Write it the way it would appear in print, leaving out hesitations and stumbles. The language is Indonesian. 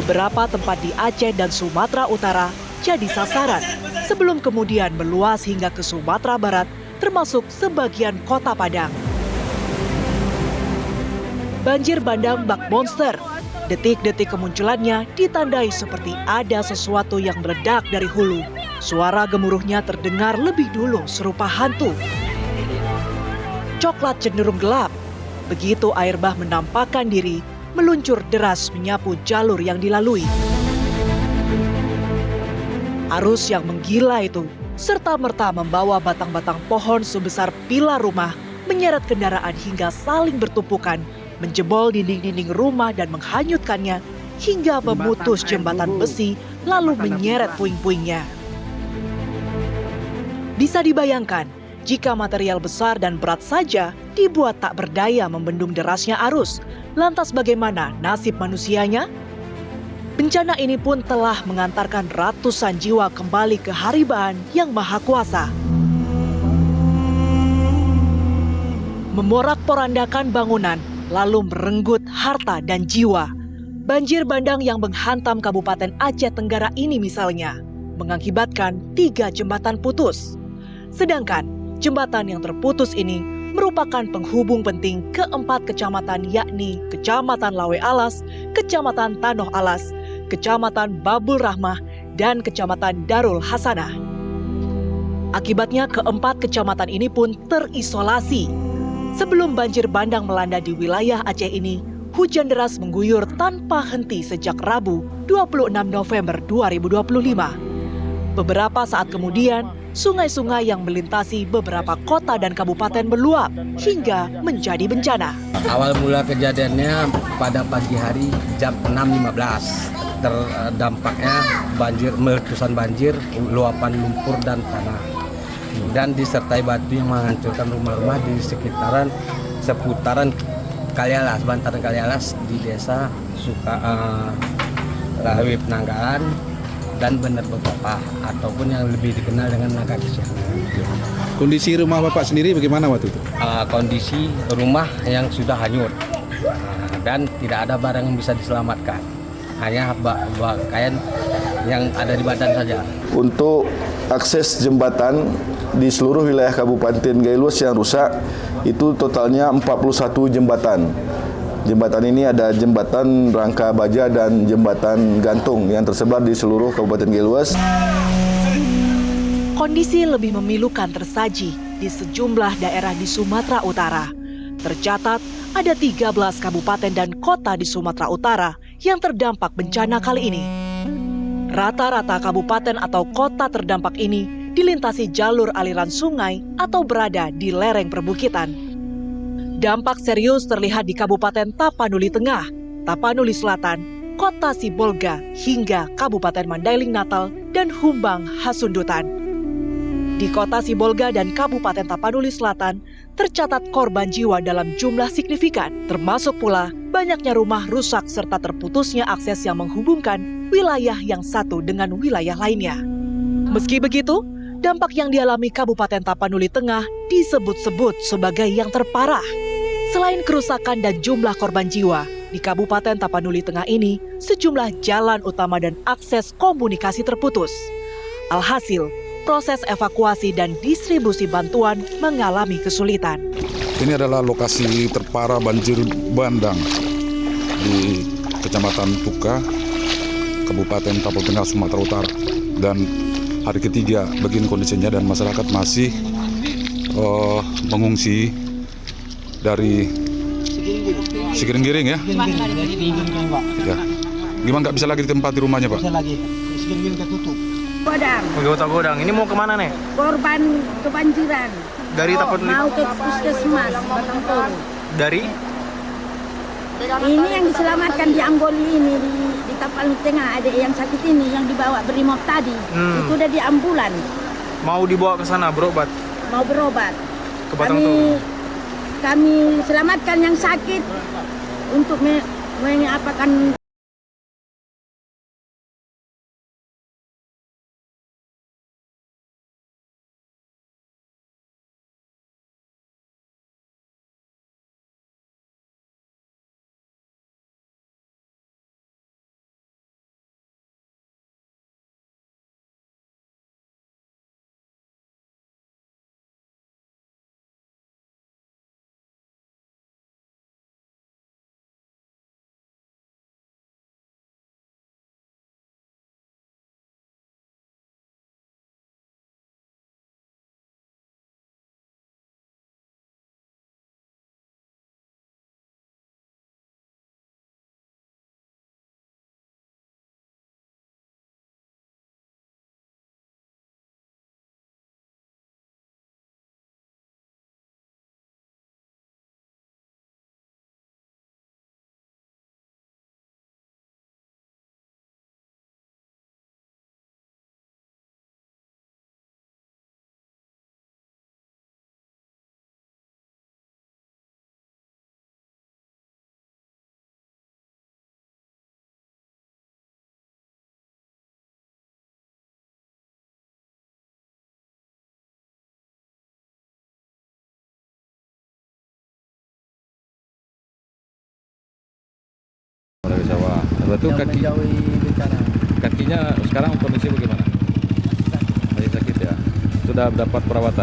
beberapa tempat di Aceh dan Sumatera Utara jadi sasaran sebelum kemudian meluas hingga ke Sumatera Barat, termasuk sebagian kota Padang. Banjir bandang bak monster. Detik-detik kemunculannya ditandai seperti ada sesuatu yang meledak dari hulu. Suara gemuruhnya terdengar lebih dulu serupa hantu. Coklat cenderung gelap. Begitu air bah menampakkan diri, meluncur deras menyapu jalur yang dilalui. Arus yang menggila itu serta-merta membawa batang-batang pohon sebesar pilar rumah menyeret kendaraan hingga saling bertumpukan, menjebol dinding-dinding rumah dan menghanyutkannya hingga memutus jembatan besi lalu menyeret puing-puingnya. Bisa dibayangkan, jika material besar dan berat saja dibuat tak berdaya membendung derasnya arus, lantas bagaimana nasib manusianya? Bencana ini pun telah mengantarkan ratusan jiwa kembali ke Haribaan yang Maha Kuasa. Memorak-porandakan bangunan, lalu merenggut harta dan jiwa. Banjir bandang yang menghantam Kabupaten Aceh Tenggara ini misalnya, mengakibatkan 3 jembatan putus. Sedangkan jembatan yang terputus ini merupakan penghubung penting ke-4 kecamatan, yakni Kecamatan Lawe Alas, Kecamatan Tanoh Alas, Kecamatan Babul Rahmah, dan Kecamatan Darul Hasanah. Akibatnya ke-4 kecamatan ini pun terisolasi. Sebelum banjir bandang melanda di wilayah Aceh ini, hujan deras mengguyur tanpa henti sejak Rabu 26 November 2025. Beberapa saat kemudian, sungai-sungai yang melintasi beberapa kota dan kabupaten meluap hingga menjadi bencana. Awal mula kejadiannya pada pagi hari jam 6.15. Terdampaknya meletusan banjir, luapan lumpur dan tanah. Dan disertai batu yang menghancurkan rumah-rumah di seputaran Kalialas, bantaran Kalialas di desa Rahawi Penanggalan dan Bener Beberapa, ataupun yang lebih dikenal dengan Naga Kesiangan. Kondisi rumah Bapak sendiri bagaimana waktu itu? Kondisi rumah yang sudah hanyut dan tidak ada barang yang bisa diselamatkan, hanya pakaian yang ada di badan saja. Untuk akses jembatan di seluruh wilayah Kabupaten Gailuas yang rusak itu totalnya 41 jembatan. Jembatan ini ada jembatan rangka baja dan jembatan gantung yang tersebar di seluruh Kabupaten Gailuas. Kondisi lebih memilukan tersaji di sejumlah daerah di Sumatera Utara. Tercatat ada 13 kabupaten dan kota di Sumatera Utara yang terdampak bencana kali ini. Rata-rata kabupaten atau kota terdampak ini dilintasi jalur aliran sungai atau berada di lereng perbukitan. Dampak serius terlihat di Kabupaten Tapanuli Tengah, Tapanuli Selatan, Kota Sibolga, hingga Kabupaten Mandailing Natal dan Humbang Hasundutan. Di Kota Sibolga dan Kabupaten Tapanuli Selatan, tercatat korban jiwa dalam jumlah signifikan, termasuk pula banyaknya rumah rusak serta terputusnya akses yang menghubungkan wilayah yang satu dengan wilayah lainnya. Meski begitu, dampak yang dialami Kabupaten Tapanuli Tengah disebut-sebut sebagai yang terparah. Selain kerusakan dan jumlah korban jiwa, di Kabupaten Tapanuli Tengah ini, sejumlah jalan utama dan akses komunikasi terputus. Alhasil, proses evakuasi dan distribusi bantuan mengalami kesulitan. Ini adalah lokasi terparah banjir bandang di Kecamatan Tuka, Kabupaten Tapal Tengah, Sumatera Utara. Dan hari ketiga begini kondisinya dan masyarakat masih mengungsi dari Sigiring-giring ya? Ya. Gimana nggak bisa lagi ditempati rumahnya Pak? Bisa lagi, Sigiring-giring ketutup. Godang. Ini mau kemana nih? Korban kebanjiran. Dari Tapanuli. Mau ke puskesmas Batang Toru. Dari? Ini yang diselamatkan di Amboli ini di Tapanuli Tengah, ada yang sakit ini yang dibawa Brimob tadi. Itu udah di ambulan. Mau dibawa ke sana berobat? Mau berobat. Ke Batang Toru. Kami selamatkan yang sakit untuk mengapakan Betul yang kaki, menjauhi bencana. kakinya sekarang kondisi bagaimana? Masih sakit ya. Sudah dapat perawatan.